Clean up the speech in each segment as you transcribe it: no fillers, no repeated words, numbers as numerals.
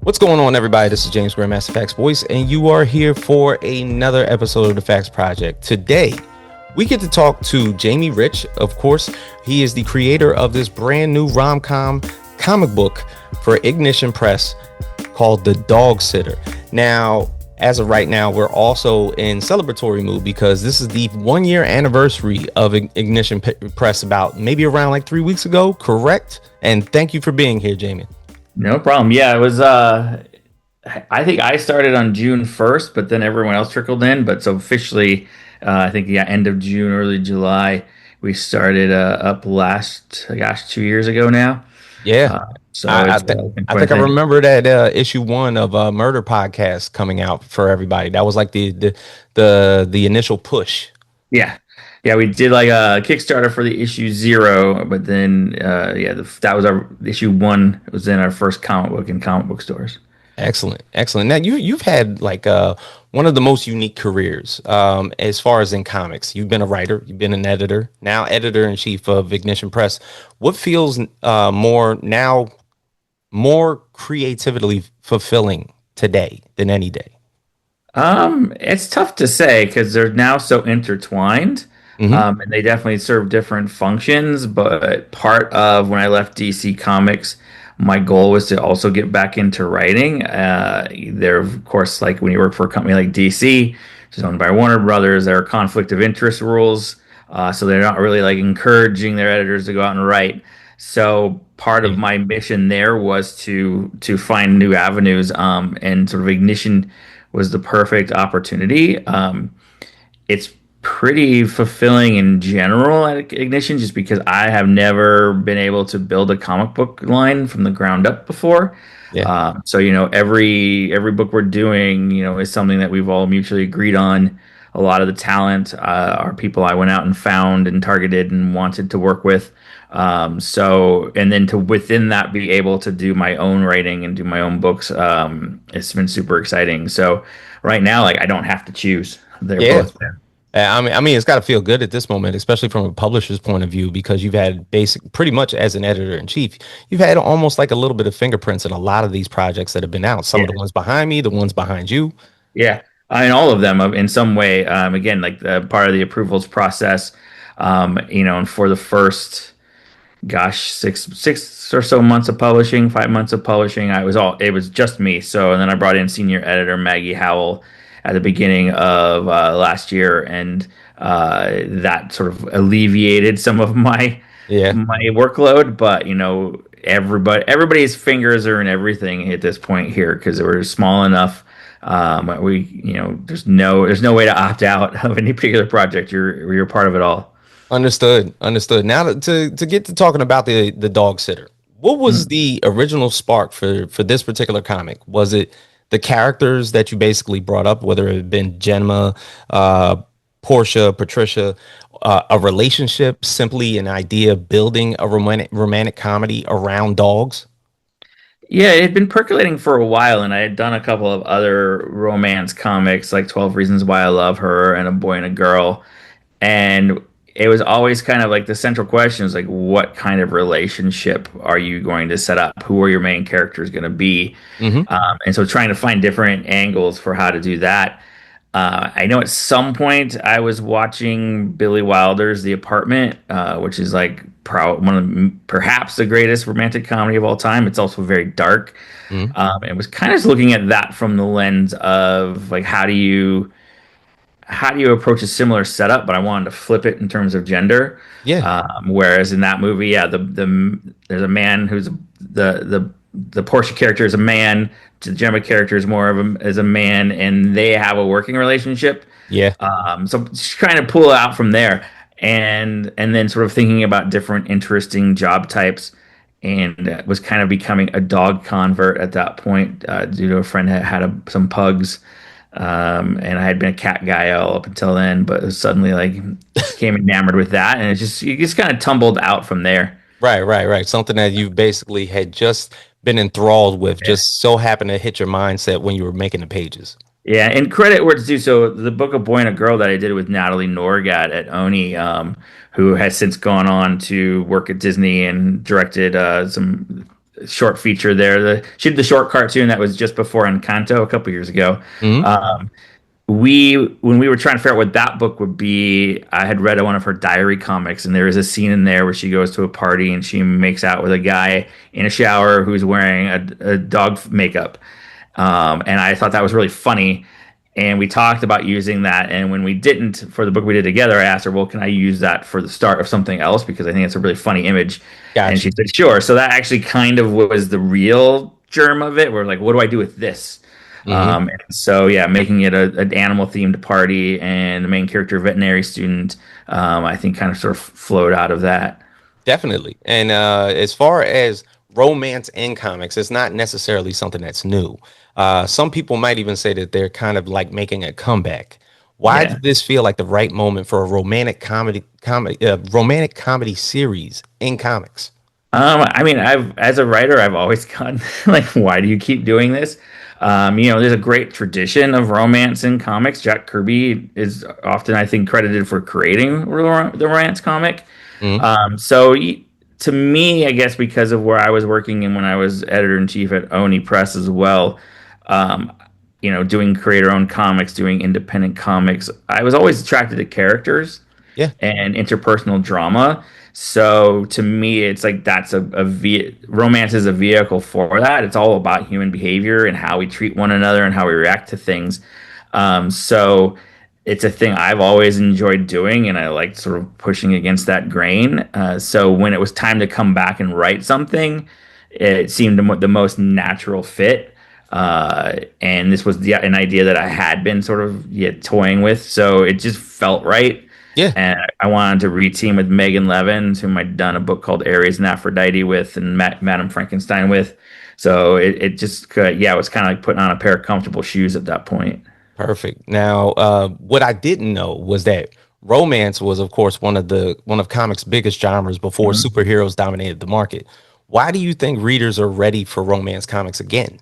What's going on, everybody? This is James Grandmaster Facts Voice, and you are here for another episode of the Facts Project. Today, we get to talk to Jamie Rich. Of course, he is the creator of this brand new rom-com comic book for Ignition Press called The Dogsitter. Now, as of right now, we're also in celebratory mood because this is the 1 year anniversary of Ignition Press, about maybe around like 3 weeks ago, correct? And thank you for being here, Jamie. No problem. Yeah, it was I think I started on June 1st, but then everyone else trickled in. But so officially, I think yeah, end of June, early July, we started up last, gosh, 2 years ago now. Yeah. So I, I, it's th- been I quite a think I thing. remember that issue one of Murder Podcast coming out for everybody. That was like the initial push. Yeah, yeah, we did like a Kickstarter for the issue zero, but then yeah, that was our issue one. It was in our first comic book in comic book stores. Excellent, excellent. Now you've had like one of the most unique careers as far as in comics. You've been a writer, you've been an editor, now editor in chief of Ignition Press. What feels more creatively fulfilling today than any day? It's tough to say because they're now so intertwined, Hmm. and they definitely serve different functions. But part of when I left DC Comics, my goal was to also get back into writing. There, of course, like when you work for a company like DC, which is owned by Warner Brothers, there are conflict of interest rules, so they're not really like encouraging their editors to go out and write. So part of Yeah. my mission there was to find new avenues, and sort of Ignition was the perfect opportunity. It's pretty fulfilling in general at Ignition just because I have never been able to build a comic book line from the ground up before. Yeah. So every book we're doing is something that we've all mutually agreed on. A lot of the talent are people I went out and found and targeted and wanted to work with. So and then to within that be able to do my own writing and do my own books, it's been super exciting. So right now, like I don't have to choose. They're Yeah. both there. I mean, it's got to feel good at this moment, especially from a publisher's point of view, because you've had pretty much as an editor in chief, you've had almost like a little bit of fingerprints in a lot of these projects that have been out. Some Yeah. of the ones behind me, the ones behind you. Yeah, I mean, all of them in some way. Again, like the part of the approvals process, and for the first, gosh, six or so months of publishing, 5 months of publishing, it was just me. So, and then I brought in senior editor Maggie Howell at the beginning of last year, and that sort of alleviated some of Yeah. my workload. But everybody's fingers are in everything at this point here because we're small enough. There's no way to opt out of any particular project. You're part of it all. Understood. Understood. Now to get to talking about the dog sitter, what was Mm. the original spark for this particular comic? Was it the characters that you basically brought up, whether it had been Gemma, uh, Portia, Patricia, a relationship, simply an idea of building a romantic comedy around dogs? Yeah, it had been percolating for a while, and I had done a couple of other romance comics, like 12 Reasons Why I Love Her and A Boy and a Girl. And it was always kind of like the central question is like, what kind of relationship are you going to set up? Who are your main characters going to be? Hmm. And so trying to find different angles for how to do that. I know at some point I was watching Billy Wilder's The Apartment, which is like one of perhaps the greatest romantic comedy of all time. It's also very dark. Hmm. And was kind of looking at that from the lens of like how do you approach a similar setup, but I wanted to flip it in terms of gender. Yeah. Whereas in that movie, yeah, there's a man who's the Portia character is a man, the Gemma character is more of a man, and they have a working relationship. Yeah. So just trying to pull out from there, and then sort of thinking about different interesting job types, and was kind of becoming a dog convert at that point due to a friend that had some pugs. And I had been a cat guy all up until then, but suddenly like became enamored with that, and it just kind of tumbled out from there. Right, right, right. Something that you basically had just been enthralled with, Yeah. just so happened to hit your mindset when you were making the pages. Yeah, and credit where it's due. So the book of Boy and a Girl that I did with Natalie Norgat at Oni, who has since gone on to work at Disney and directed some short feature there. She did the short cartoon that was just before Encanto a couple years ago. Hmm. Um, we when we were trying to figure out what that book would be, I had read one of her diary comics, and there is a scene in there where she goes to a party and she makes out with a guy in a shower who's wearing a dog makeup. And I thought that was really funny. And we talked about using that. And when we didn't for the book we did together, I asked her, well, can I use that for the start of something else? Because I think it's a really funny image. And Got she you. said, sure. So that actually kind of was the real germ of it. We're like, what do I do with this? Hmm. And so, yeah, making it an animal themed party and the main character, veterinary student, I think kind of sort of flowed out of that. Definitely. And as far as romance in comics, it's not necessarily something that's new. Some people might even say that they're kind of like making a comeback. Why Yeah. did this feel like the right moment for a romantic comedy series in comics? I mean, as a writer, I've always gone like, why do you keep doing this? There's a great tradition of romance in comics. Jack Kirby is often, I think, credited for creating the romance comic. Hmm. To me, I guess because of where I was working and when I was editor in chief at Oni Press as well, um, doing creator-owned comics, doing independent comics, I was always attracted to characters Yeah. and interpersonal drama. So to me, it's like romance is a vehicle for that. It's all about human behavior and how we treat one another and how we react to things. So it's a thing I've always enjoyed doing, and I like sort of pushing against that grain. So when it was time to come back and write something, it seemed the most natural fit. And this was an idea that I had been sort of toying with, so it just felt right. Yeah. And I wanted to reteam with Megan Levins, whom I'd done a book called Ares and Aphrodite with, and Madame Frankenstein with. So it just could, yeah, it was kind of like putting on a pair of comfortable shoes at that point. Perfect. Now, what I didn't know was that romance was, of course, one of comics' biggest genres before Mhm. superheroes dominated the market. Why do you think readers are ready for romance comics again?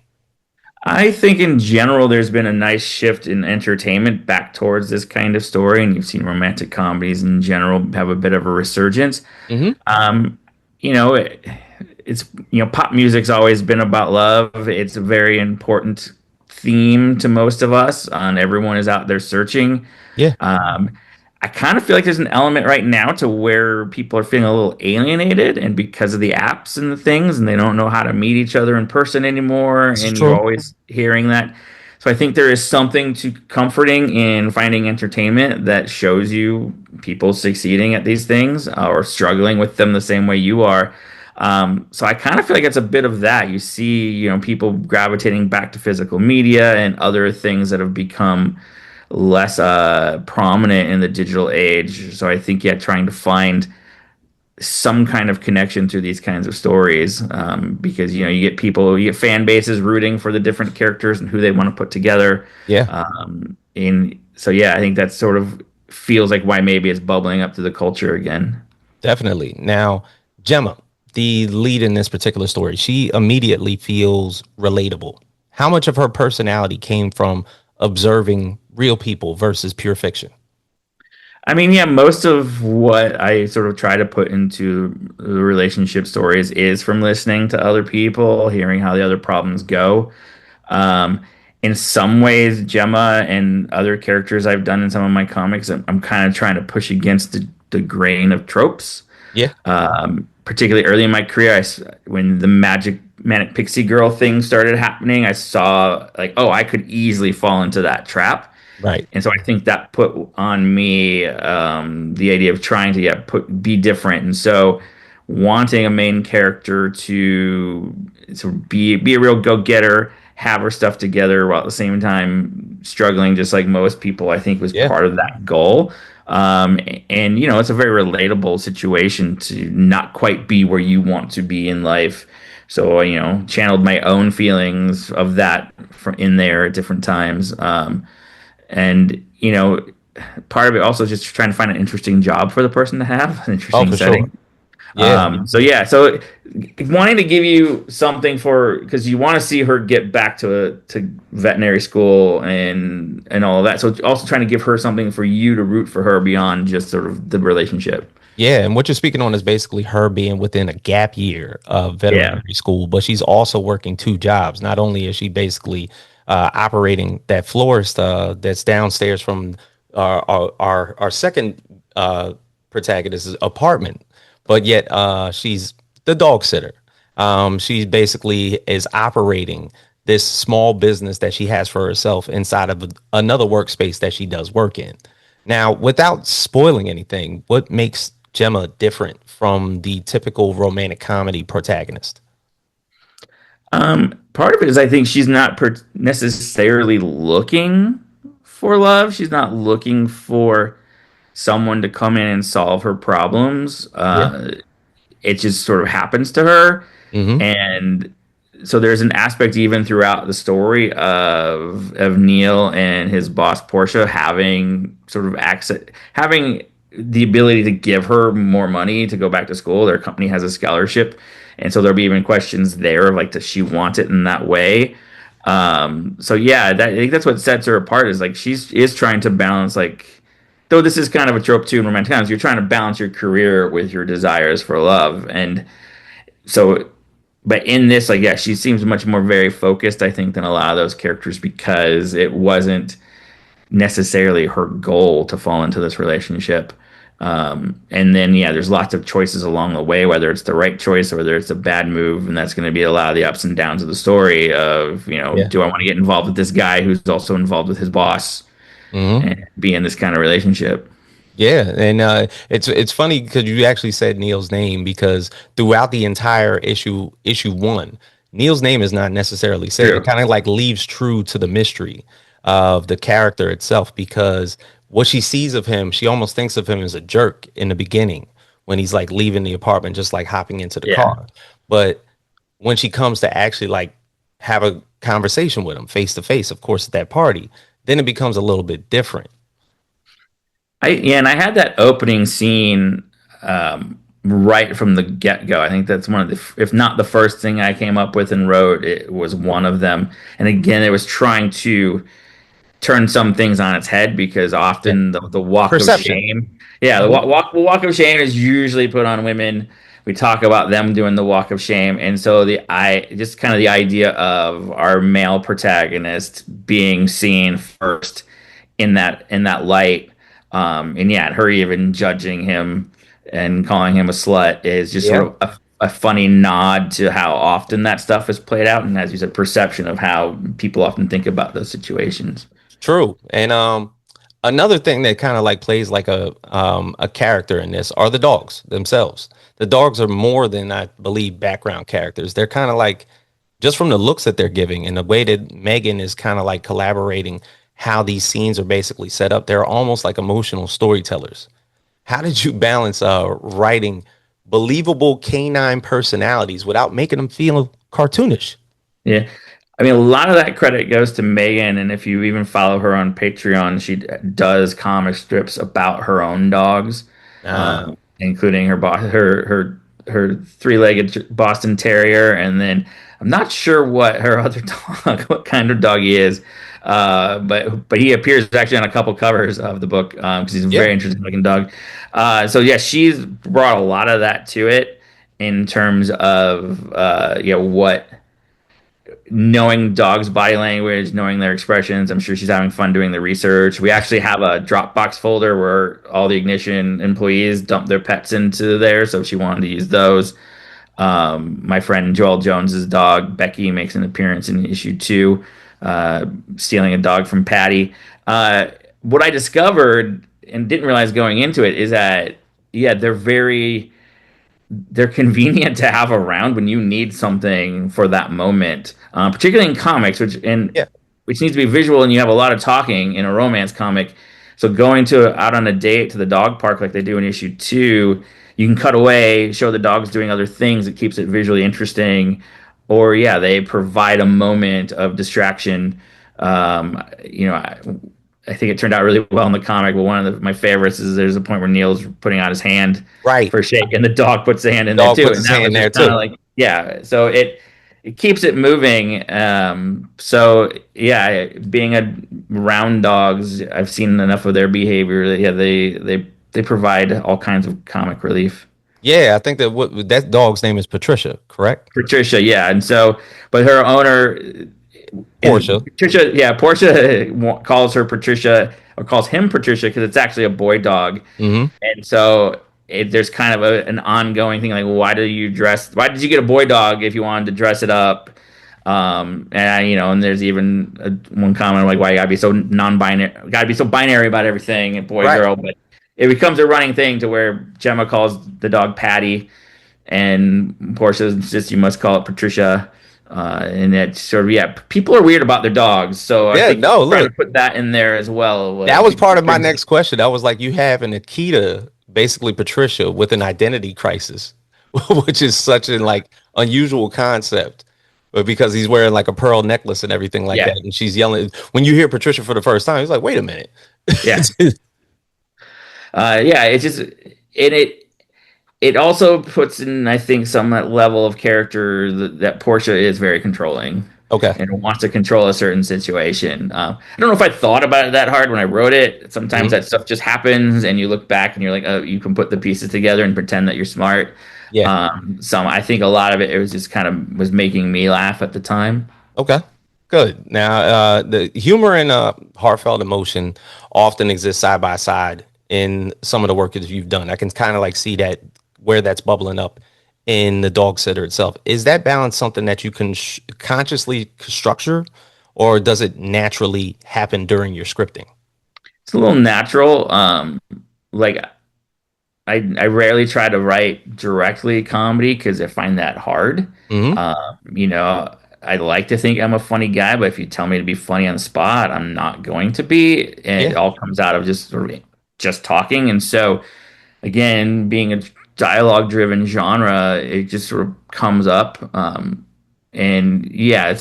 I think in general, there's been a nice shift in entertainment back towards this kind of story, and you've seen romantic comedies in general have a bit of a resurgence. Hmm. Um, you know, it, pop music's always been about love. It's a very important theme to most of us, and everyone is out there searching. Yeah. Um, I kind of feel like there's an element right now to where people are feeling a little alienated, and because of the apps and the things, and they don't know how to meet each other in person anymore, This is and you're true. always hearing that. So I think there is something to comforting in finding entertainment that shows you people succeeding at these things or struggling with them the same way you are. So I kind of feel like it's a bit of that. You see, people gravitating back to physical media and other things that have become less prominent in the digital age. So I think, yeah, trying to find some kind of connection through these kinds of stories, because you get fan bases rooting for the different characters and who they want to put together. Yeah. I think that sort of feels like why maybe it's bubbling up to the culture again. Definitely. Now, Gemma, the lead in this particular story, she immediately feels relatable. How much of her personality came from observing real people versus pure fiction? I mean, yeah, most of what I sort of try to put into the relationship stories is from listening to other people, hearing how the other problems go. Um, in some ways, Gemma and other characters I've done in some of my comics, I'm kind of trying to push against the grain of tropes. Yeah. Particularly early in my career, when the manic pixie girl thing started happening, I saw like, oh, I could easily fall into that trap. Right. And so I think that put on me the idea of trying to be different. And so wanting a main character to sort of be a real go-getter, have her stuff together while at the same time struggling just like most people, I think was Yeah. part of that goal. And it's a very relatable situation to not quite be where you want to be in life. So, channeled my own feelings of that from in there at different times. And part of it also is just trying to find an interesting job for the person to have, an Oh, interesting for sure. setting. Yeah. So wanting to give you something because you want to see her get back to veterinary school and all of that. So also trying to give her something for you to root for her beyond just sort of the relationship. Yeah, and what you're speaking on is basically her being within a gap year of Yeah. veterinary school, but she's also working two jobs. Not only is she basically operating that florist that's downstairs from our second protagonist's apartment, but yet she's the dog sitter. She basically is operating this small business that she has for herself inside of another workspace that she does work in. Now, without spoiling anything, what makes Gemma different from the typical romantic comedy protagonist? Part of it is I think she's not necessarily looking for love. She's not looking for someone to come in and solve her problems. Yeah. It just sort of happens to her. Mm-hmm. And so there's an aspect even throughout the story of Neal and his boss Portia having sort of access, having the ability to give her more money to go back to school. Their company has a scholarship, and so there'll be even questions there of like, does she want it in that way? So yeah, I think that's what sets her apart is like she's is trying to balance like. Though this is kind of a trope too in romantic comedies, you're trying to balance your career with your desires for love, and so but in this, like, yeah, she seems much more very focused, I think, than a lot of those characters because it wasn't necessarily her goal to fall into this relationship. And then, yeah, there's lots of choices along the way, whether it's the right choice or whether it's a bad move. And that's going to be a lot of the ups and downs of the story of, Yeah. do I want to get involved with this guy who's also involved with his boss Mm-hmm. and be in this kind of relationship? Yeah, and it's funny because you actually said Neil's name because throughout the entire issue one, Neil's name is not necessarily said. It True. kind of like leaves true to the mystery of the character itself because what she sees of him, she almost thinks of him as a jerk in the beginning when he's like leaving the apartment, just like hopping into the Yeah. car. But when she comes to actually like have a conversation with him face to face, of course, at that party, then it becomes a little bit different. And I had that opening scene right from the get go. I think that's one of the, if not the first thing I came up with and wrote, it was one of them. And again, it was trying to turn some things on its head because Yeah, often the walk of perception. shame, yeah, Mhm. the walk of shame is usually put on women. We talk about them doing the walk of shame, and so I just kind of the idea of our male protagonist being seen first in that light, and yeah, her even judging him and calling him a slut is just sort Yeah. of a funny nod to how often that stuff is played out, and as you said, perception of how people often think about those situations. True. And another thing that kind of like plays like a character in this are the dogs themselves. The dogs are more than I believe background characters. They're kind of like just from the looks that they're giving and the way that Megan is kind of like collaborating how these scenes are basically set up. They're almost like emotional storytellers. How did you balance writing believable canine personalities without making them feel cartoonish? Yeah. I mean, a lot of that credit goes to Megan, and if you even follow her on Patreon, she does comic strips about her own dogs, Ah, including her three-legged Boston Terrier, and then I'm not sure what her other dog, what kind of dog he is, but he appears actually on a couple covers of the book because he's a yeah. very interesting looking dog. So yeah, she's brought a lot of that to it in terms of what knowing dogs' body language, knowing their expressions. I'm sure she's having fun doing the research. We actually have a Dropbox folder where all the Ignition employees dump their pets into there, so she wanted to use those. My friend Joel Jones's dog Becky makes an appearance in issue two, stealing a dog from Patty. What I discovered and didn't realize going into it is that yeah, they're convenient to have around when you need something for that moment, particularly in comics, Yeah. which needs to be visual, and you have a lot of talking in a romance comic. So going to out on a date to the dog park like they do in issue two, you can cut away, show the dogs doing other things. It keeps it visually interesting, or yeah, they provide a moment of distraction. Um, you know, I think it turned out really well in the comic. But one of my favorites is there's a point where Neil's putting out his hand Right. for a shake, and the dog puts the hand in there Dog too, puts and his that was hand there just kind of too. like yeah. So it keeps it moving. So yeah, being a round dogs, I've seen enough of their behavior. Yeah, they they provide all kinds of comic relief. Yeah, I think that what that dog's name is Patricia, correct? Patricia, yeah, and so, but her owner is Portia. Patricia. Yeah, Portia calls her Patricia or calls him Patricia because it's actually a boy dog, Hmm. and so there's kind of an ongoing thing like, why do you dress? Why did you get a boy dog if you wanted to dress it up? And there's even one comment like, why you gotta be so non-binary, gotta be so binary about everything, boy, Right. girl. But it becomes a running thing to where Gemma calls the dog Patty, and Portia insists you must call it Patricia. And that sort of, yeah, people are weird about their dogs, so I Yeah, think no, trying to look, put that in there as well. that was part of my next question. That was like you have an Akita, basically Patricia, with an identity crisis, which is such an like unusual concept. But because he's wearing like a pearl necklace and everything like Yeah, that, and she's yelling when you hear Patricia for the first time, he's like, wait a minute. yeah, yeah. It's just it also puts in, I think, some level of character that Portia is very controlling Okay. and wants to control a certain situation. I don't know if I thought about it that hard when I wrote it. Sometimes Hmm. that stuff just happens, and you look back and you're like, oh, you can put the pieces together and pretend that you're smart. Yeah. Some I think a lot of it was just kind of was making me laugh at the time. Okay. Good. Now, the humor and heartfelt emotion often exist side by side in some of the work that you've done. I can kind of like see that where that's bubbling up in the dog sitter itself. Is that balance something that you can consciously structure, or does it naturally happen during your scripting? It's a little natural. Like I rarely try to write directly comedy because I find that hard. Hmm. I like to think I'm a funny guy, but if you tell me to be funny on the spot, I'm not going to be. And Yeah. it all comes out of just sort of just talking. And so, again, being a dialogue driven genre, it just sort of comes up. And yeah,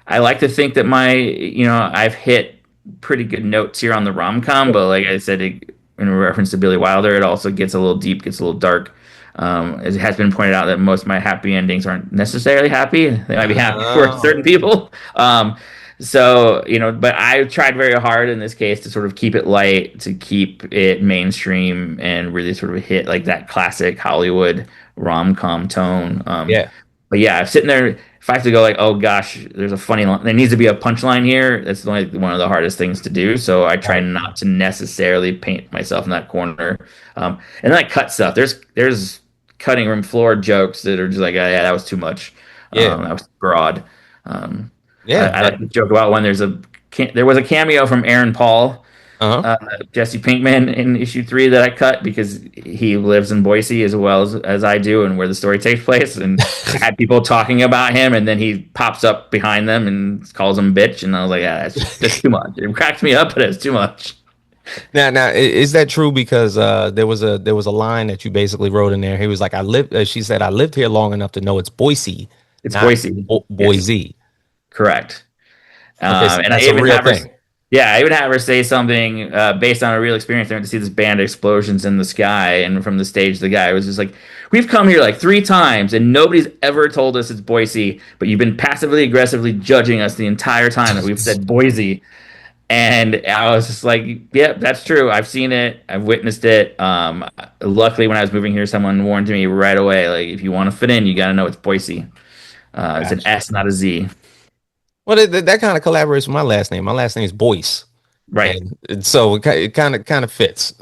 I like to think that I've hit pretty good notes here on the rom-com, but like I said, in reference to Billy Wilder, it also gets a little deep, gets a little dark. It has been pointed out that most of my happy endings aren't necessarily happy. They might be happy for Oh, certain people. But I tried very hard in this case to sort of keep it light, to keep it mainstream, and really sort of hit like that classic Hollywood rom-com tone. yeah. But yeah, I'm sitting there. If I have to go like, oh gosh, there's a funny line. There needs to be a punchline here. That's like one of the hardest things to do. So I try Right. not to necessarily paint myself in that corner. And then I cut stuff. There's cutting room floor jokes that are just like, yeah, that was too much. Yeah. That was broad. Um, Yeah. I like to joke about when there was a cameo from Aaron Paul, Uh-huh. uh, Jesse Pinkman in issue 3 that I cut because he lives in Boise as well as I do, and where the story takes place. And I had people talking about him, and then he pops up behind them and calls them bitch, and I was like, yeah, that's too much. It cracked me up, but it's too much. Now, is that true? Because there was a line that you basically wrote in there. He was like, "I lived." She said, "I lived here long enough to know it's Boise, It's not Boise. Yes, Boise." correct. Okay, so And I that's a even real have her, thing. yeah, I even have her say something based on a real experience. They went to see this band explosions in the sky, and from the stage, the guy was just like, "We've come here like 3 times, and nobody's ever told us it's Boise, but you've been passively aggressively judging us the entire time that we've said Boise." And I was just like, "Yep, that's true. I've seen it. I've witnessed it." Luckily, when I was moving here, someone warned me right away, like, if you want to fit in, you got to know it's Boise. It's an Gotcha. S, not a Z. Well, that kind of collaborates with my last name. My last name is Boyce, Right. and so it kind of fits.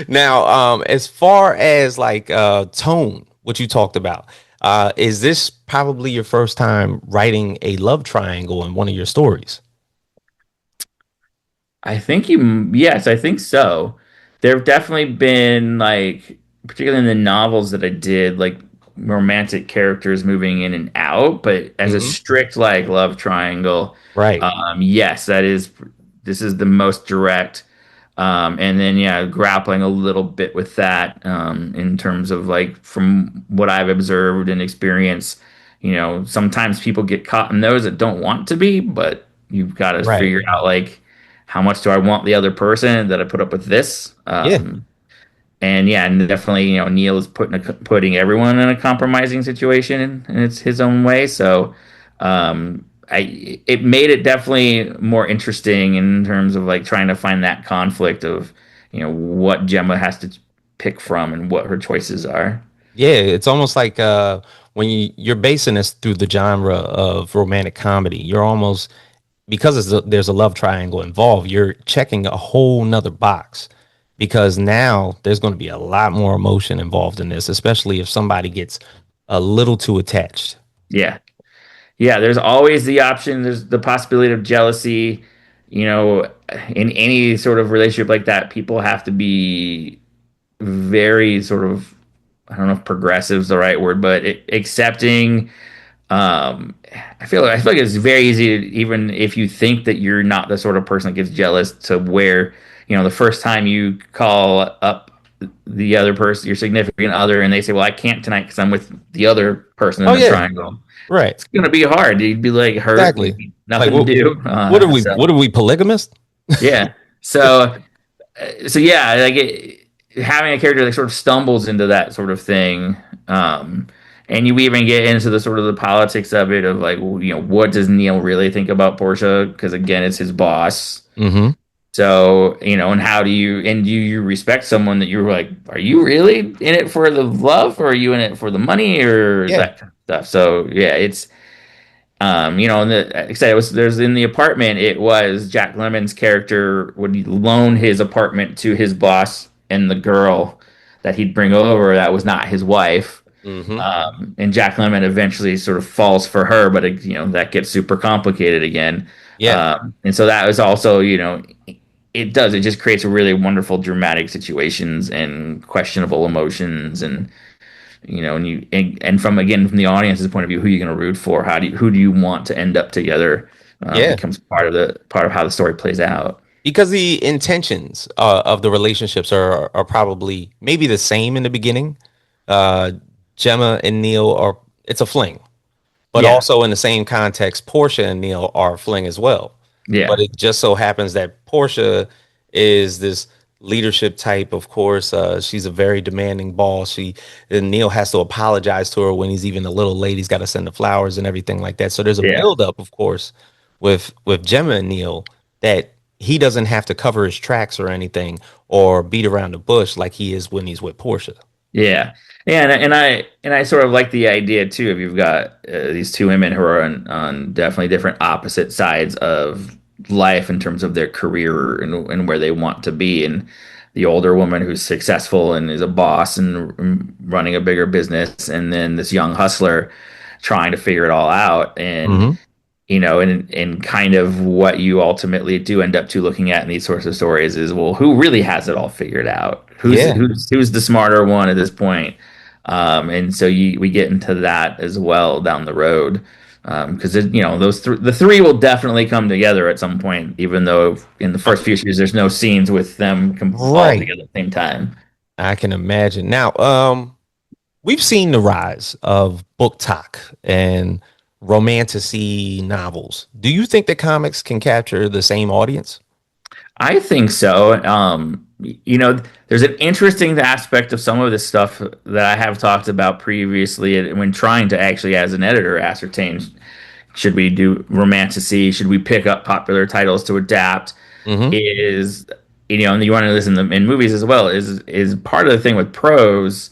Now, as far as like tone, what you talked about, is this probably your first time writing a love triangle in one of your stories? Yes, I think so. There have definitely been like, particularly in the novels that I did, like romantic characters moving in and out, but as a Hmm. strict like love triangle, Right. yes, this is the most direct. And then yeah, grappling a little bit with that in terms of like from what I've observed and experienced, sometimes people get caught in those that don't want to be, but you've got to Right. figure out like how much do I want the other person that I put up with this? Yeah. And yeah, and definitely, Neal is putting everyone in a compromising situation in it's his own way. So, it made it definitely more interesting in terms of like trying to find that conflict of, what Gemma has to pick from and what her choices are. Yeah, it's almost like when you're basing this through the genre of romantic comedy, you're almost because there's a love triangle involved, you're checking a whole nother box because now there's going to be a lot more emotion involved in this, especially if somebody gets a little too attached. Yeah. Yeah, there's always the option, there's the possibility of jealousy. In any sort of relationship like that, people have to be very sort of, I don't know if progressive is the right word, but accepting. I feel like it's very easy to, even if you think that you're not the sort of person that gets jealous, to where, the first time you call up the other person, your significant other, and they say, "Well, I can't tonight because I'm with the other person in Oh the yeah, triangle." right, It's gonna be hard. You'd be like hurt. exactly. You'd be Like nothing to do. what are we? What are we polygamist? Yeah. So yeah, like having a character that sort of stumbles into that sort of thing, and you even get into the sort of the politics of it, of like, well, what does Neal really think about Portia? Because again, it's his boss. Mm-hmm. So, and how do you respect someone that you're like, are you really in it for the love, or are you in it for the money, or Yeah, that kind of stuff? So yeah, it's and like I said, there's in the apartment. It was Jack Lemmon's character would loan his apartment to his boss and the girl that he'd bring over that was not his wife. mm-hmm. And Jack Lemmon eventually sort of falls for her, but that gets super complicated again. Yeah, And so that was also, it just creates a really wonderful dramatic situations and questionable emotions, and from again from the audience's point of view, who you're going to root for, who do you want to end up together, yeah. becomes part of how the story plays out. Because the intentions of the relationships are probably maybe the same in the beginning. Uh, Gemma and Neal are it's a fling, but Yeah, also in the same context, Portia and Neal are a fling as well. But yeah, it just so happens that Portia is this leadership type. Of course, she's a very demanding boss. And Neal has to apologize to her when he's even a little late. He's got to send the flowers and everything like that. So there's a yeah, build up, of course, with Gemma and Neal that he doesn't have to cover his tracks or anything or beat around the bush like he is when he's with Portia. yeah, yeah. And I sort of like the idea too. If you've got these two women who are on definitely different opposite sides of life in terms of their career and where they want to be, and the older woman who's successful and is a boss and running a bigger business, and then this young hustler trying to figure it all out. And Hmm. and kind of what you ultimately do end up to looking at in these sorts of stories is, well, who really has it all figured out? Who's Yeah, who's the smarter one at this point? And so we get into that as well down the road, because the three will definitely come together at some point, even though in the first few series there's no scenes with them all right. together at the same time. I can imagine. Now, we've seen the rise of book talk and romantasy novels. Do you think that comics can capture the same audience? I think so. There's an interesting aspect of some of this stuff that I have talked about previously when trying to actually, as an editor, ascertain, should we do romantasy? Should we pick up popular titles to adapt? Hmm. Is and you want to listen in movies as well. Is part of the thing with prose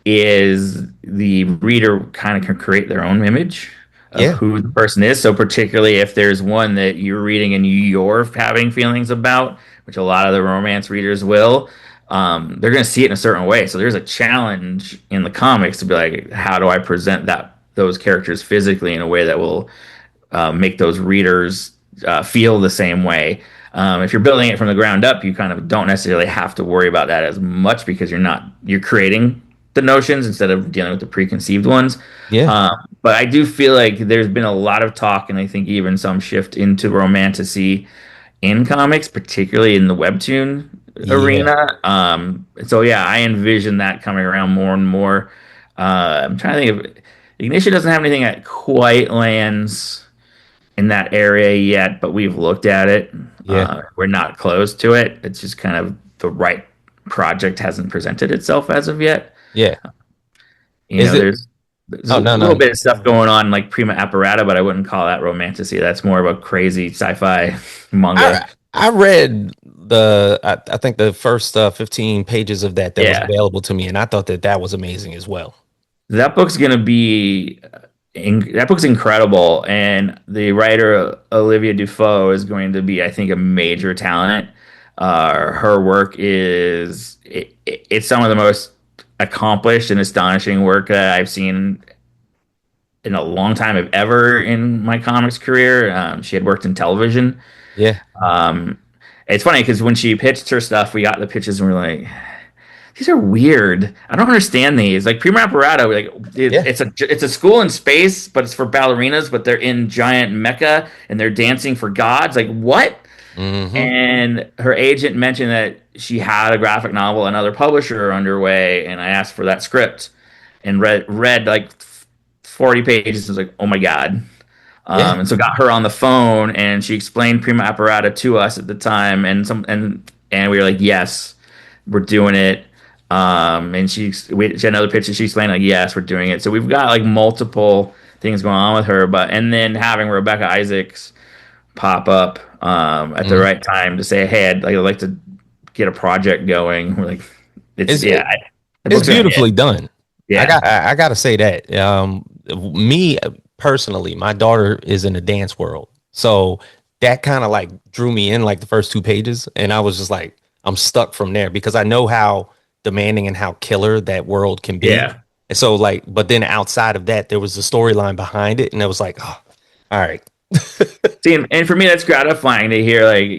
is the reader kind of can create their own image of Yeah, who the person is. So particularly if there's one that you're reading and you're having feelings about, which a lot of the romance readers will, they're going to see it in a certain way. So there's a challenge in the comics to be like, how do I present those characters physically in a way that will make those readers feel the same way. If you're building it from the ground up, you kind of don't necessarily have to worry about that as much because you're creating the notions instead of dealing with the preconceived ones. yeah, But I do feel like there's been a lot of talk, and I think even some shift into romantasy in comics, particularly in the webtoon yeah, arena. So yeah, I envision that coming around more and more. I'm trying to think of Ignition doesn't have anything that quite lands in that area yet, but we've looked at it. yeah, We're not close to it. It's just kind of the right project hasn't presented itself as of yet. yeah. You Is know, it? there's a Oh no, little no. bit of stuff going on like Prima Apparata, but I wouldn't call that romantasy. That's more of a crazy sci-fi I manga. I read I think the first 15 pages of that was Yeah, available to me, and I thought that that was amazing as well. that book's gonna be that book's incredible, and the writer Olivia Dufault is going to be, I think, a major talent. Her work it's some of the most accomplished and astonishing work that I've seen in a long time, if ever, in my comics career. She had worked in television. Yeah, Um, it's funny because when she pitched her stuff, we got the pitches and we're like, these are weird. I don't understand these. Like Prima Apparato, like yeah. it's a school in space, but it's for ballerinas, but they're in giant mecha and they're dancing for gods. Like what? Hmm. And her agent mentioned that she had a graphic novel, another publisher underway, and I asked for that script and read like 40 pages. And was like, oh my god. Yeah. And so got her on the phone, and she explained Prima Apparata to us at the time, and we were like, yes, we're doing it. And she had another pitch, and she explained like, yes, we're doing it. So we've got like multiple things going on with her, but and then having Rebecca Isaacs pop up at the Hmm. right time to say, hey, I'd like to get a project going. We're like, it's It's yeah, it, the it's book's gonna hit. beautifully done. Yeah, I gotta say that. Me personally, my daughter is in the dance world, so that kind of like drew me in like the first 2 pages, and I was just like, I'm stuck from there because I know how demanding and how killer that world can be. yeah. And so like, but then outside of that, there was the storyline behind it, and it was like, oh, all right, See, and for me, that's gratifying to hear, like,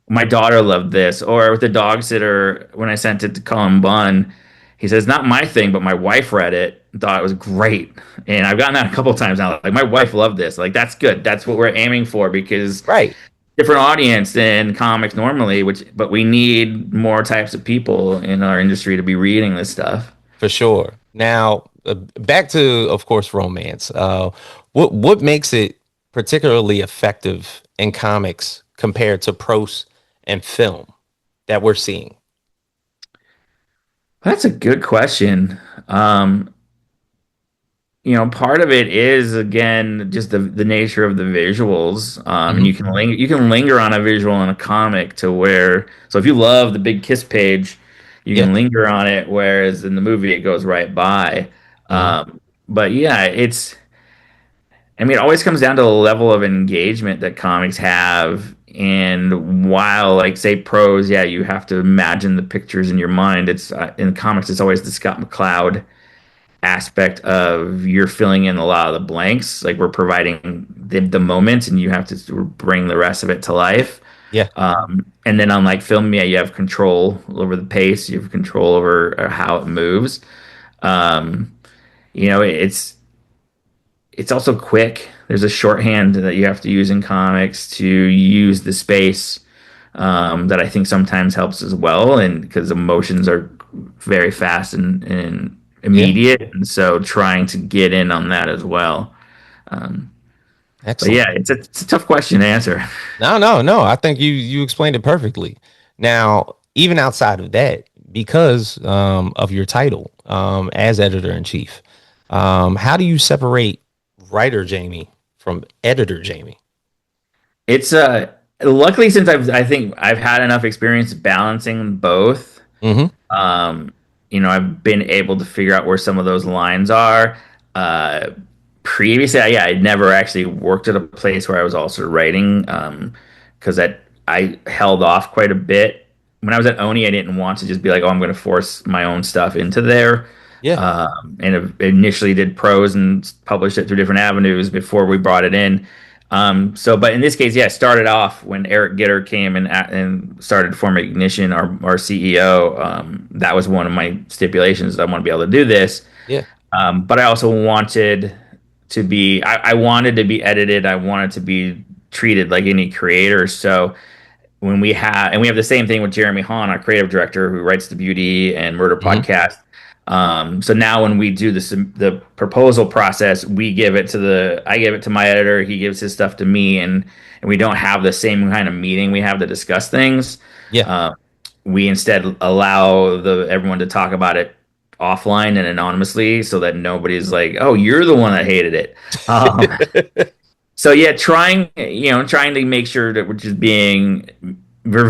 my daughter loved this. Or with the dog sitter, when I sent it to Colin Bunn, he says, not my thing, but my wife read it, thought it was great. And I've gotten that a couple times now. Like, my wife loved this. Like, that's good. That's what we're aiming for because right. different audience than comics normally, but we need more types of people in our industry to be reading this stuff. For sure. Now, back to, of course, romance. What makes it particularly effective in comics compared to prose and film that we're seeing? That's a good question. Um, Part of it is again just the nature of the visuals, and Hmm. you can linger on a visual in a comic to where so if you love the big kiss page, you Yeah. can linger on it, whereas in the movie it goes right by. Hmm. But yeah, I mean, it always comes down to the level of engagement that comics have. And while, like, say, prose, yeah, you have to imagine the pictures in your mind. It's in comics, it's always the Scott McCloud aspect of you're filling in a lot of the blanks. Like we're providing the moment, and you have to bring the rest of it to life. Yeah. And then unlike film, yeah, you have control over the pace. You have control over how it moves. Um, you know, it's also quick. There's a shorthand that you have to use in comics to use the space that I think sometimes helps as well. And because emotions are very fast and Yeah. immediate, and so trying to get in on that as well. Um, but Excellent. yeah, it's a tough question to answer. No, no, no. I think you explained it perfectly. Now, even outside of that, because of your title as editor in chief, how do you separate writer Jamie from editor Jamie? It's luckily since I think I've had enough experience balancing both. Hmm. Um, I've been able to figure out where some of those lines are. Uh, Previously, yeah, I'd never actually worked at a place where I was also writing because I held off quite a bit. When I was at Oni, I didn't want to just be like, oh, I'm going to force my own stuff into there. Yeah. And initially did prose and published it through different avenues before we brought it in. But in this case, yeah, it started off when Eric Gitter came and started Form Ignition, our CEO. That was one of my stipulations. I want to be able to do this. Yeah. But I also wanted I wanted to be edited. I wanted to be treated like any creator. So we have the same thing with Jeremy Hahn, our creative director who writes the Beauty and Murder Hmm. podcast. So now when we do the proposal process, I give it to my editor, he gives his stuff to me, and we don't have the same kind of meeting we have to discuss things. Yeah. Uh, we instead allow everyone to talk about it offline and anonymously so that nobody's like, oh, you're the one that hated it. Um, So yeah, trying to make sure that we're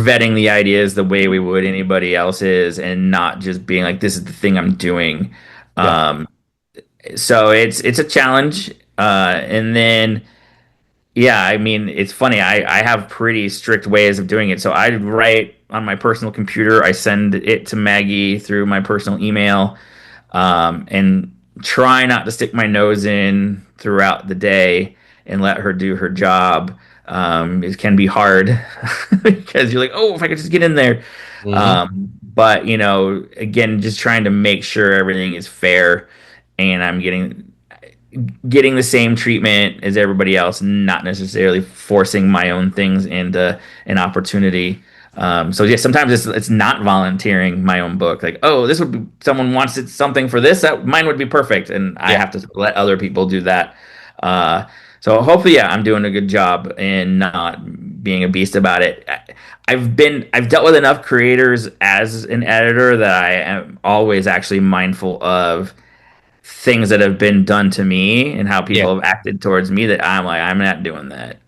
vetting the ideas the way we would anybody else's, and not just being like, this is the thing I'm doing. Yeah. Um, so it's a challenge. And then yeah, I mean, it's funny. I have pretty strict ways of doing it. So I write on my personal computer. I send it to Maggie through my personal email, and try not to stick my nose in throughout the day and let her do her job. It can be hard because you're like, oh, if I could just get in there. Hmm. But again, just trying to make sure everything is fair and I'm getting the same treatment as everybody else, not necessarily forcing my own things into an opportunity. So yeah, sometimes it's not volunteering my own book. Like, oh, this would be someone wants something for this, that mine would be perfect, and I Yeah. have to let other people do that. Uh, so hopefully, yeah, I'm doing a good job and not being a beast about it. I've dealt with enough creators as an editor that I am always actually mindful of things that have been done to me and how Yeah. people have acted towards me, that I'm like, I'm not doing that.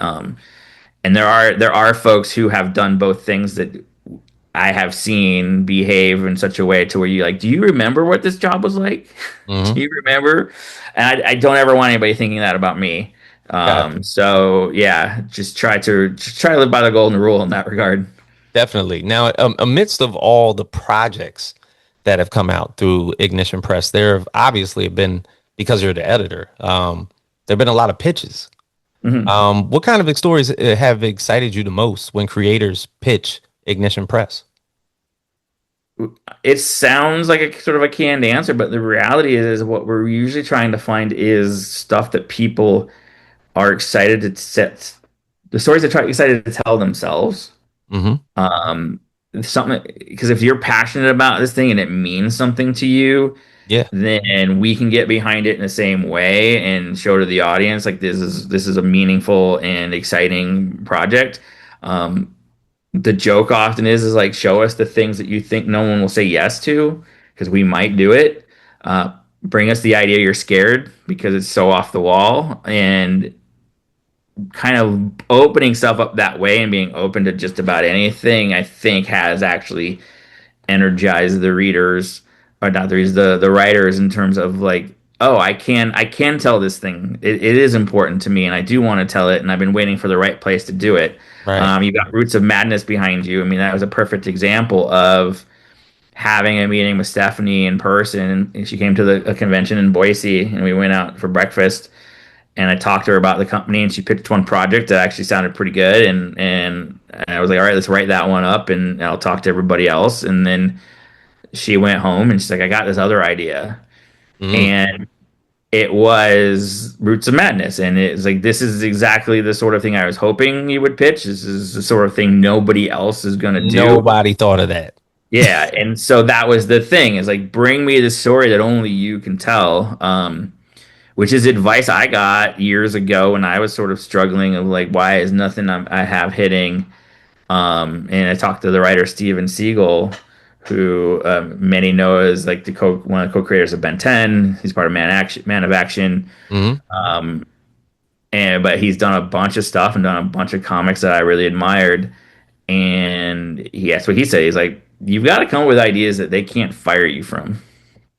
And there are folks who have done both things that I have seen behave in such a way to where you like, do you remember what this job was like? Do Hmm. you remember? And I don't ever want anybody thinking that about me. Gotcha. So yeah, just try to live by the golden rule in that regard. Definitely. Now, amidst of all the projects that have come out through Ignition Press, there have obviously been, because you're the editor, there have been a lot of pitches. Mhm. What kind of stories have excited you the most when creators pitch Ignition Press? It sounds like a sort of a canned answer, but the reality is what we're usually trying to find is stuff that people are excited to set, the stories they're excited to tell themselves. Hmm. Um, something, because if you're passionate about this thing and it means something to you, Yeah. then we can get behind it in the same way and show to the audience like this is a meaningful and exciting project. Um, the joke often is like, show us the things that you think no one will say yes to because we might do it. Bring us the idea you're scared because it's so off the wall, and kind of opening stuff up that way and being open to just about anything, I think has actually energized the readers, or not the readers, the writers, in terms of like, oh, I can tell this thing. It is important to me, and I do want to tell it, and I've been waiting for the right place to do it. Right. You got Roots of Madness behind you. I mean, that was a perfect example of having a meeting with Stephanie in person. And she came to a convention in Boise, and we went out for breakfast. And I talked to her about the company, and she picked one project that actually sounded pretty good. And I was like, all right, let's write that one up, and I'll talk to everybody else. And then she went home, and she's like, I got this other idea, Hmm. and it was Roots of Madness. And it's like, this is exactly the sort of thing I was hoping you would pitch. This is the sort of thing nobody else is going to do. Nobody thought of that. Yeah, and so that was the thing, is like, bring me the story that only you can tell. Which is advice I got years ago when I was sort of struggling of like, why is nothing I have hitting? And I talked to the writer Steven Siegel, who many know as like one of the co-creators of Ben 10. He's part of Man of Action, Hmm. and but he's done a bunch of stuff and done a bunch of comics that I really admired. And that's what he said. He's like, you've got to come up with ideas that they can't fire you from.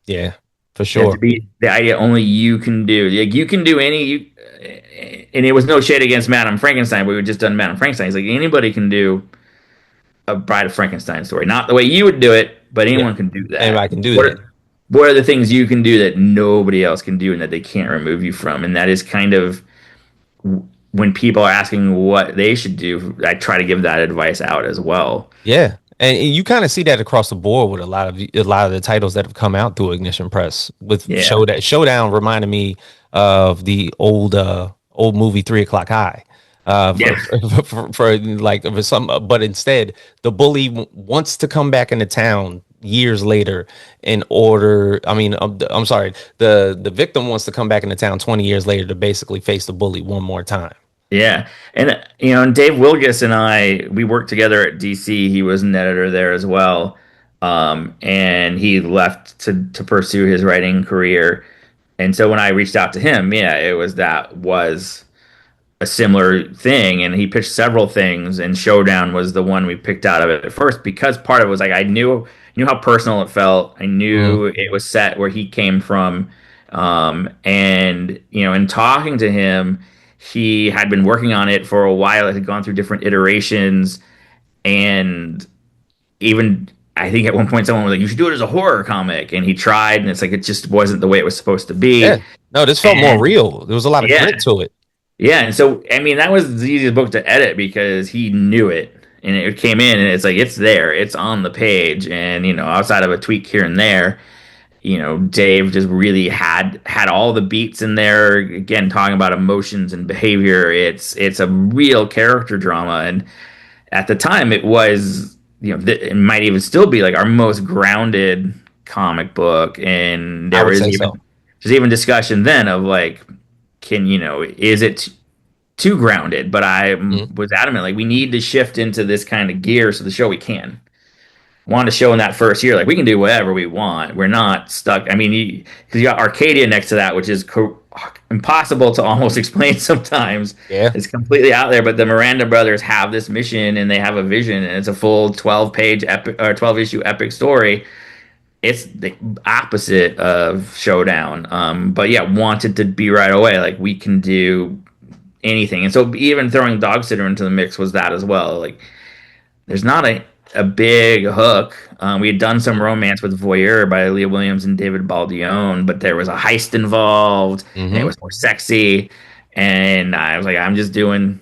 Yeah, for It has to sure. be the idea only you can do. Like, you can do and it was no shade against Madame Frankenstein. We had just done Madame Frankenstein. He's like, anybody can do a Bride of Frankenstein story, not the way you would do it, but Yeah. anyone can do that. Anybody can do What that. are, what are the things you can do that nobody else can do and that they can't remove you from? And that is kind of when people are asking what they should do. I try to give that advice out as well. Yeah. And you kind of see that across the board with a lot of the titles that have come out through Ignition Press. With Yeah. Showdown reminded me of the old movie 3 O'clock High. Yeah. For like for some, but instead the bully wants to come back into town years later in order. I mean, I'm sorry, the victim wants to come back into town 20 years later to basically face the bully one more time. Yeah, and and Dave Wilgus and we worked together at DC. He was an editor there as well, and he left to pursue his writing career. And so when I reached out to him, yeah, it was a similar thing, and he pitched several things, and Showdown was the one we picked out of it at first because part of it was like I knew how personal it felt. I Mm. knew it was set where he came from, and in talking to him, he had been working on it for a while. It had gone through different iterations, and even I think at one point someone was like, "You should do it as a horror comic," and he tried, and it's like it just wasn't the way it was supposed to Yeah. be. No, this felt more And real. There was a lot of yeah, grit to it. yeah, and so I mean that was the easiest book to edit because he knew it, and it came in, and it's like it's there, it's on the page, and outside of a tweak here and there, Dave just really had all the beats in there. Again, talking about emotions and behavior, it's a real character drama, and at the time it was it might even still be like our most grounded comic book, and I there would was say even so. there's even discussion then of like can is it too grounded, but I Mm. was adamant like we need to shift into this kind of gear so the show we can want to show in that first year like we can do whatever we want, we're not stuck. I mean because you got Arcadia next to that, which is impossible to almost explain sometimes. Yeah. It's completely out there, but the Miranda brothers have this mission and they have a vision, and it's a full 12-page epic or 12 issue epic story. It's the opposite of Showdown, but yeah, wanted to be right away like we can do anything. And so even throwing Dogsitter into the mix was that as well. Like there's not a big hook. We had done some romance with Voyeur by Leah Williams and David Baldione, but there was a heist involved and it Hmm. was more sexy. And I was like, I'm just doing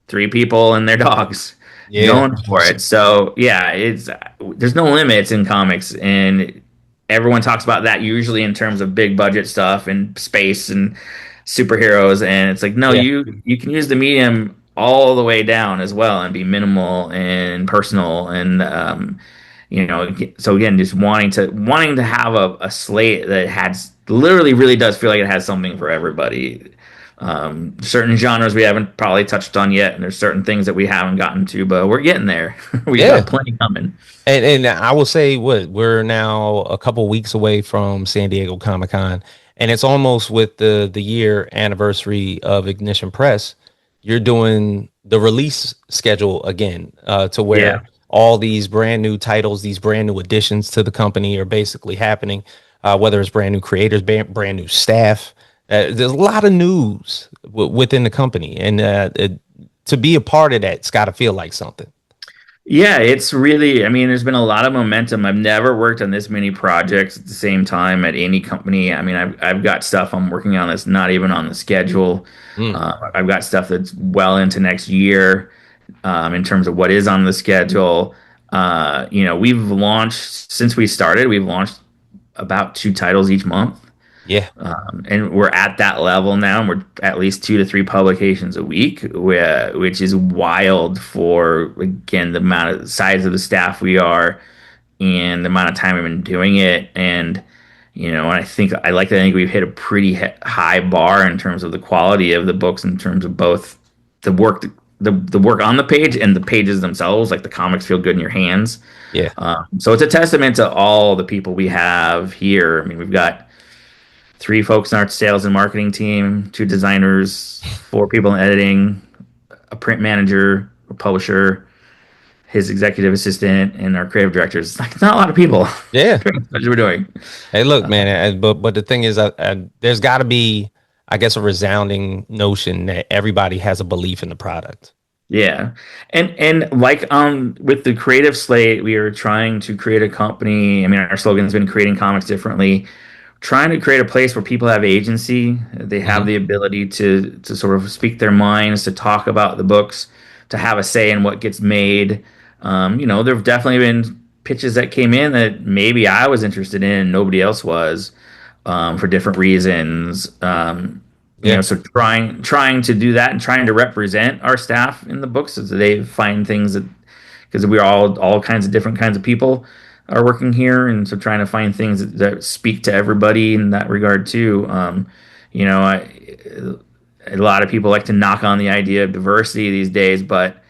three people and their dogs Yeah. going for it. So yeah, it's there's no limits in comics, and everyone talks about that usually in terms of big budget stuff and space and superheroes, and it's like no, Yeah. you can use the medium all the way down as well and be minimal and personal and so again just wanting to have a slate that has literally really does feel like it has something for everybody. Certain genres we haven't probably touched on yet, and there's certain things that we haven't gotten to, but we're getting there. We Yeah. got plenty coming. And I will say what we're now a couple weeks away from San Diego Comic Con, and it's almost with the year anniversary of Ignition Press. You're doing the release schedule again, to Yeah. where all these brand new titles, these brand new additions to the company are basically happening. Whether it's brand new creators, brand new staff, there's a lot of news within the company, and to be a part of that, it's got to feel like something. Yeah, it's really, I mean, there's been a lot of momentum. I've never worked on this many projects at the same time at any company. I mean, I've got stuff I'm working on that's not even on the schedule. Mm. I've got stuff that's well into next year, in terms of what is on the schedule. We've launched, since we started, we've launched about two titles each month. Yeah. And we're at that level now, and we're at least 2 to 3 publications a week, which is wild for again the amount of size of the staff we are and the amount of time we've been doing it. And I think we've hit a pretty high bar in terms of the quality of the books, in terms of both the work the work on the page and the pages themselves. Like the comics feel good in your hands. Yeah. So it's a testament to all the people we have here. I mean, we've got three folks in our sales and marketing team, two designers, four people in editing, a print manager, a publisher, his executive assistant, and our creative directors. It's like not a lot of people. Yeah. What we're doing. Hey, look, man. But the thing is, there's got to be, I guess, a resounding notion that everybody has a belief in the product. Yeah. And like with the creative slate, we are trying to create a company. I mean, our slogan has been creating comics differently, trying to create a place where people have agency. They have Hmm. the ability to sort of speak their minds, to talk about the books, to have a say in what gets made. There have definitely been pitches that came in that maybe I was interested in and nobody else was, for different reasons. Yeah. So trying to do that and trying to represent our staff in the books so that they find things that, because we're all kinds of different kinds of people are working here, and so trying to find things that speak to everybody in that regard too. A lot of people like to knock on the idea of diversity these days, but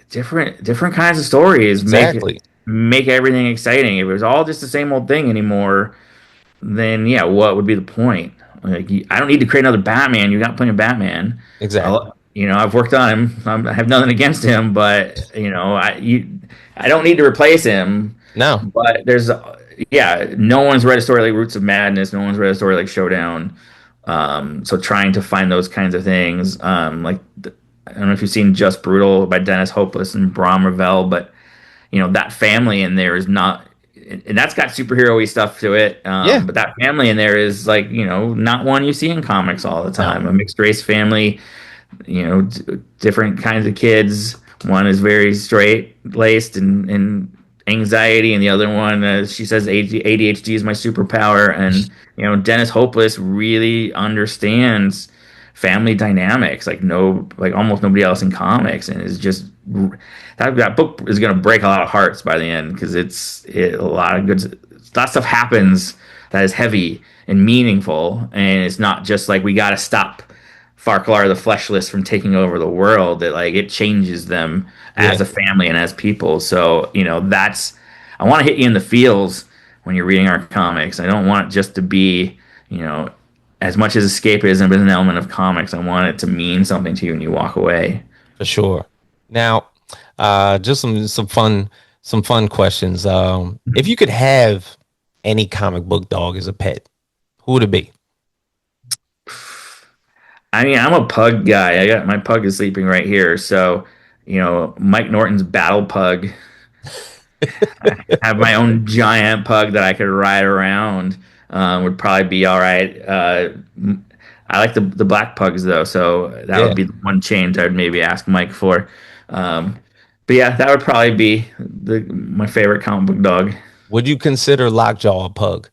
different kinds of stories Exactly. make everything exciting. If it was all just the same old thing anymore, then yeah, what would be the point? Like, I don't need to create another Batman. You got plenty of Batman. Exactly. I've worked on him. I have nothing against him, but I don't need to replace him. No. But yeah, no one's read a story like Roots of Madness. No one's read a story like Showdown. So trying to find those kinds of things, I don't know if you've seen Just Brutal by Dennis Hopeless and Bram Ravel, but that family in there is not, and that's got superhero-y stuff to it. Yeah. But that family in there is like, not one you see in comics all the No. time. A mixed race family, different kinds of kids. One is very straight laced and anxiety, and the other one, she says ADHD is my superpower. And Dennis Hopeless really understands family dynamics like no, like almost nobody else in comics, and is just that book is going to break a lot of hearts by the end because a lot of a lot of stuff happens that is heavy and meaningful, and it's not just like we got to stop Farquhar the Fleshless from taking over the world. That like it changes them Yeah, as a family and as people. So that's, I want to hit you in the feels when you're reading our comics. I don't want it just to be you know as much as escapism is an element of comics. I want it to mean something to you when you walk away. for sure. Now, just some fun questions. If you could have any comic book dog as a pet, who would it be? I mean, I'm a pug guy. I got my pug is sleeping right here. So, Mike Norton's battle pug. I have my own giant pug that I could ride around. Would probably be all right. I like the black pugs though, so that Yeah. would be the one change I would maybe ask Mike for. Um, but yeah, that would probably be my favorite comic book dog. Would you consider Lockjaw a pug?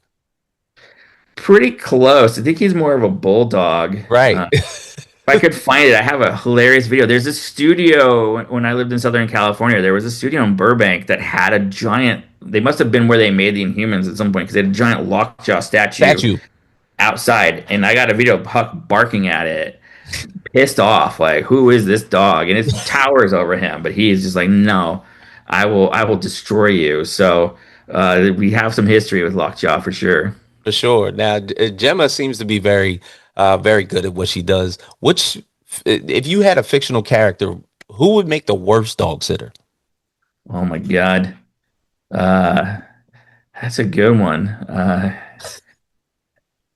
Pretty close. I think he's more of a bulldog. Right. Uh, If I could find it, I have a hilarious video. There's this studio when I lived in Southern California. There was a studio in Burbank that had a giant. They must have been where they made the Inhumans at some point because they had a giant lockjaw statue Statue. outside, and I got a video of Huck barking at it, pissed off, like, "Who is this dog?" And it towers over him, but he is just like, "No, I will destroy you." So we have some history with Lockjaw for sure. For sure. Now, Gemma seems to be very good at what she does. If you had a fictional character, who would make the worst dog sitter? Oh my God. Uh, that's a good one.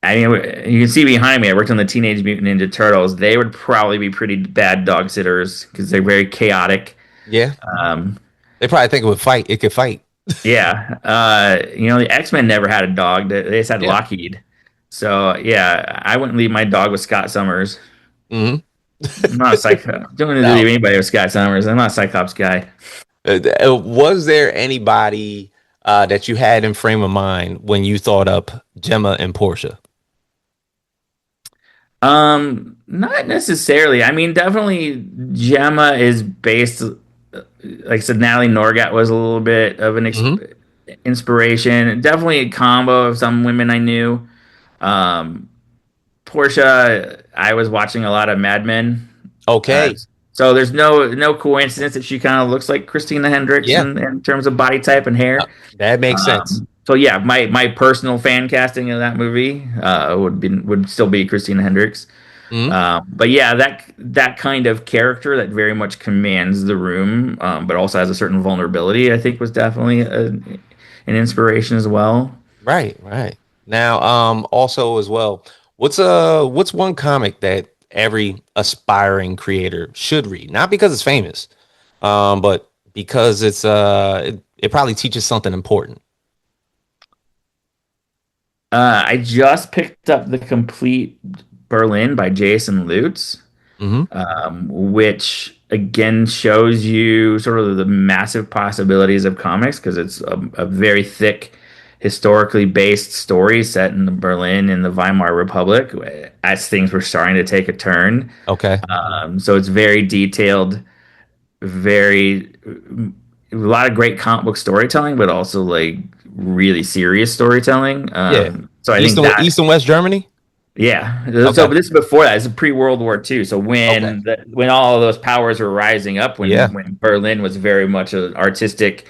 I mean, you can see behind me, I worked on the Teenage Mutant Ninja Turtles. They would probably be pretty bad dog sitters because they're very chaotic. Yeah, Um, they probably think it would fight. It could fight. yeah. The X-Men never had a dog. They just had Yeah. Lockheed. So, yeah, I wouldn't leave my dog with Scott Summers. Hmm. I'm not a Cyclops. Don't want to leave Now, anybody with Scott Summers. I'm not a Cyclops guy. was there anybody that you had in frame of mind when you thought up Gemma and Portia? Not necessarily. I mean, definitely Gemma is based, like I said, Natalie Norgat was a little bit of an Hmm. inspiration. Definitely a combo of some women I knew. Um, Portia, I was watching a lot of Mad Men. Uh, Okay. so there's no coincidence that she kind of looks like Christina Hendricks Yeah, in terms of body type and hair. that makes sense. So yeah, my personal fan casting of that movie would still be Christina Hendricks. Hmm. But yeah, that kind of character that very much commands the room, but also has a certain vulnerability, I think was definitely an inspiration as well. Right, right. Now, also as well, what's one comic that every aspiring creator should read? Not because it's famous, but because it probably teaches something important. I just picked up the complete Berlin by Jason Lutz, Hmm. which again shows you sort of the massive possibilities of comics because it's a very thick, historically based story set in Berlin in the Weimar Republic as things were starting to take a turn. Okay. So it's very detailed, very a lot of great comic book storytelling, but also like really serious storytelling. Yeah. So I think that East and West Germany. yeah. So Okay. but this is before that. It's pre-World War II. So Okay. when all of those powers were rising up, Yeah. when Berlin was very much an artistic,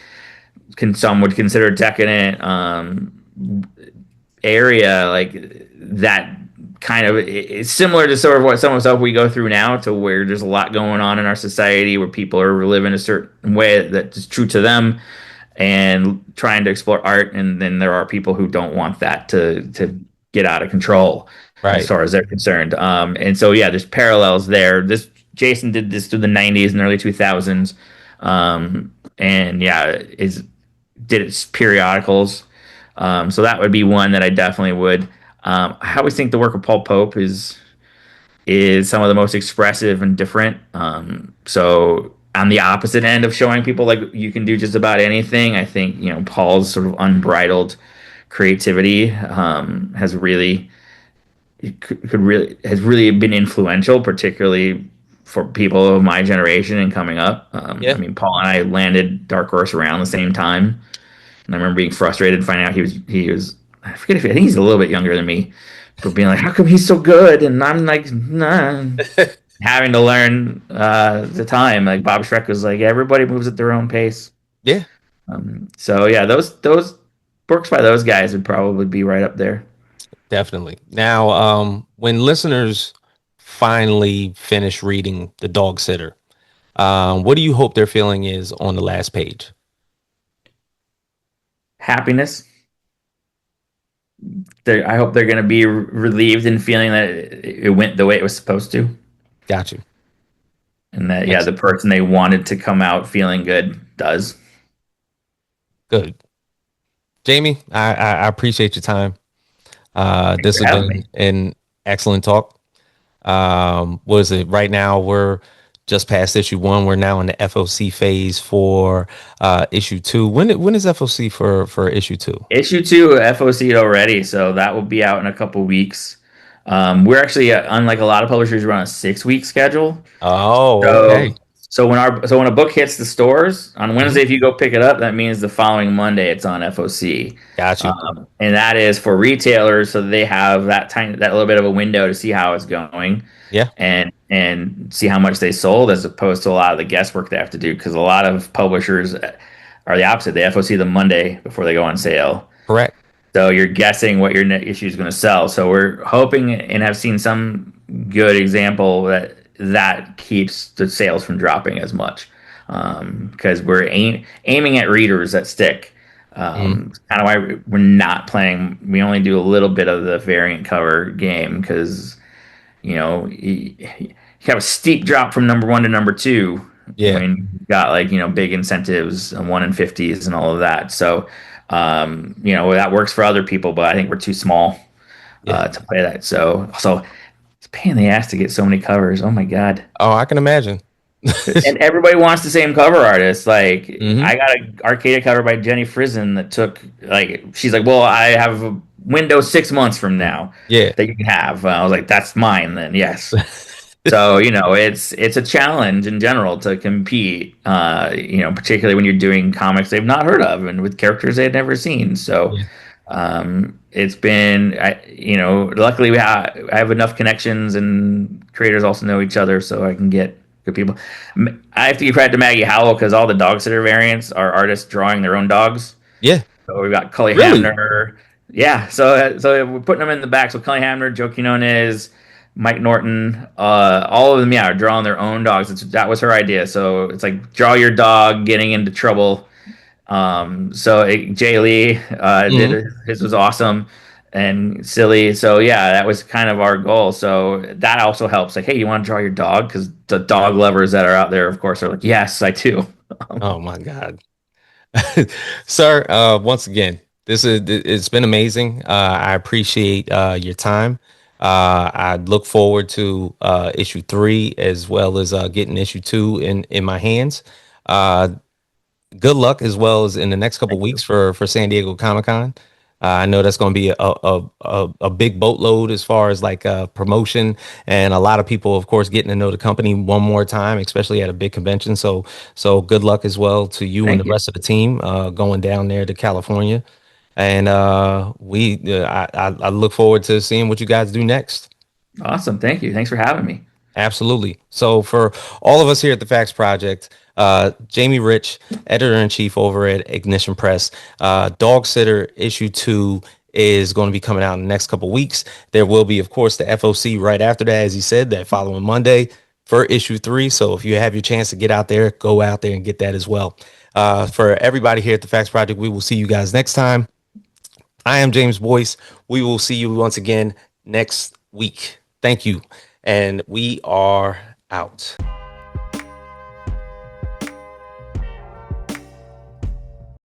some would consider decadent area, like that kind of it's similar to sort of what some of the stuff we go through now, to where there's a lot going on in our society where people are living a certain way that's true to them and trying to explore art, and then there are people who don't want that to get out of control as Right. far as they're concerned. And so yeah, there's parallels there. This Jason did this through the 90s and early 2000s. And yeah, is did its periodicals. So that would be one that I definitely would. I always think the work of Paul Pope is some of the most expressive and different. So on the opposite end of showing people like you can do just about anything, I think Paul's sort of unbridled creativity could really has really been influential, particularly for people of my generation and coming up. I Yeah. mean, Paul and I landed Dark Horse around the same time, and I remember being frustrated finding out he was I forget if I think he's a little bit younger than me, but being like, how come he's so good and I'm like, nah. Having to learn the time. Like Bob Schreck was like, everybody moves at their own pace. Yeah. So yeah, those works by those guys would probably be right up there. Definitely. Now, when listeners finally finish reading The Dog Sitter, what do you hope their feeling is on the last page? Happiness. I hope they're going to be relieved and feeling that it went the way it was supposed to, Got you. and that yeah, the Excellent. person they wanted to come out feeling good does. Good. Jamie, I appreciate your time. Thanks This for has having me. been an excellent talk. What is it? Right now, we're just past issue one. We're now in the FOC phase for issue two. When is FOC for issue two? Issue two FOC'd already, so that will be out in a couple weeks. We're actually unlike a lot of publishers, we're on a 6 week schedule. Oh, okay. So when a book hits the stores on Mhm. Wednesday, if you go pick it up, that means the following Monday it's on FOC, Got you. and that is for retailers, so they have that little bit of a window to see how it's going, Yeah, and see how much they sold, as opposed to a lot of the guesswork they have to do, because a lot of publishers are the opposite. They FOC the Monday before they go on sale. correct. So you're guessing what your net issue is going to sell. So we're hoping and have seen some good example that keeps the sales from dropping as much, because we're aiming at readers that stick. Mm, Kind of why we're not playing. We only do a little bit of the variant cover game, because you have a steep drop from number one to number two yeah, when you've got like big incentives and 1 in 50s and all of that. So that works for other people, but I think we're too small yeah. to play that. So also, it's a pain in the ass to get so many covers. Oh my god! Oh, I can imagine. And everybody wants the same cover artist. Like Hmm. I got an Arcadia cover by Jenny Frison that took like she's like, well, I have a window 6 months from now Yeah, that you can have. I was like, that's mine then. Yes. So it's a challenge in general to compete. Particularly when you're doing comics they've not heard of and with characters they had never seen. So yeah, it's been, luckily I have enough connections and creators also know each other, so I can get good people. I have to give credit to Maggie Howell, because all the dog sitter variants are artists drawing their own dogs. yeah. So we've got Cully Really? Hamner. Yeah, so we're putting them in the back. So Cully Hamner, Joe Quinones, Mike Norton, all of them, yeah, are drawing their own dogs. That was her idea. So it's like draw your dog getting into trouble. Jay Lee did Hmm. his was awesome and silly. So yeah, that was kind of our goal. So that also helps. Like, hey, you want to draw your dog? Because the dog lovers that are out there, of course, are like, yes, I do. Oh my God. Sir, once again, it's been amazing. I appreciate your time. I look forward to issue three, as well as getting issue two in my hands. Uh, Good luck, as well as in the next couple Thank weeks you. for San Diego Comic-Con. I know that's going to be a big boatload as far as like promotion, and a lot of people, of course, getting to know the company one more time, especially at a big convention. So good luck as well to you and the Thank you. rest of the team going down there to California. And I look forward to seeing what you guys do next. Awesome. Thank you. Thanks for having me. Absolutely. So for all of us here at the Facts Project, Jamie Rich, editor in chief over at Ignition Press, Dog Sitter issue two is going to be coming out in the next couple weeks. There will be, of course, the FOC right after that, as he said, that following Monday for issue 3. So if you have your chance to get out there, go out there and get that as well. For everybody here at the Facts Project, we will see you guys next time. I am James Boyce. We will see you once again next week. Thank you. And we are out.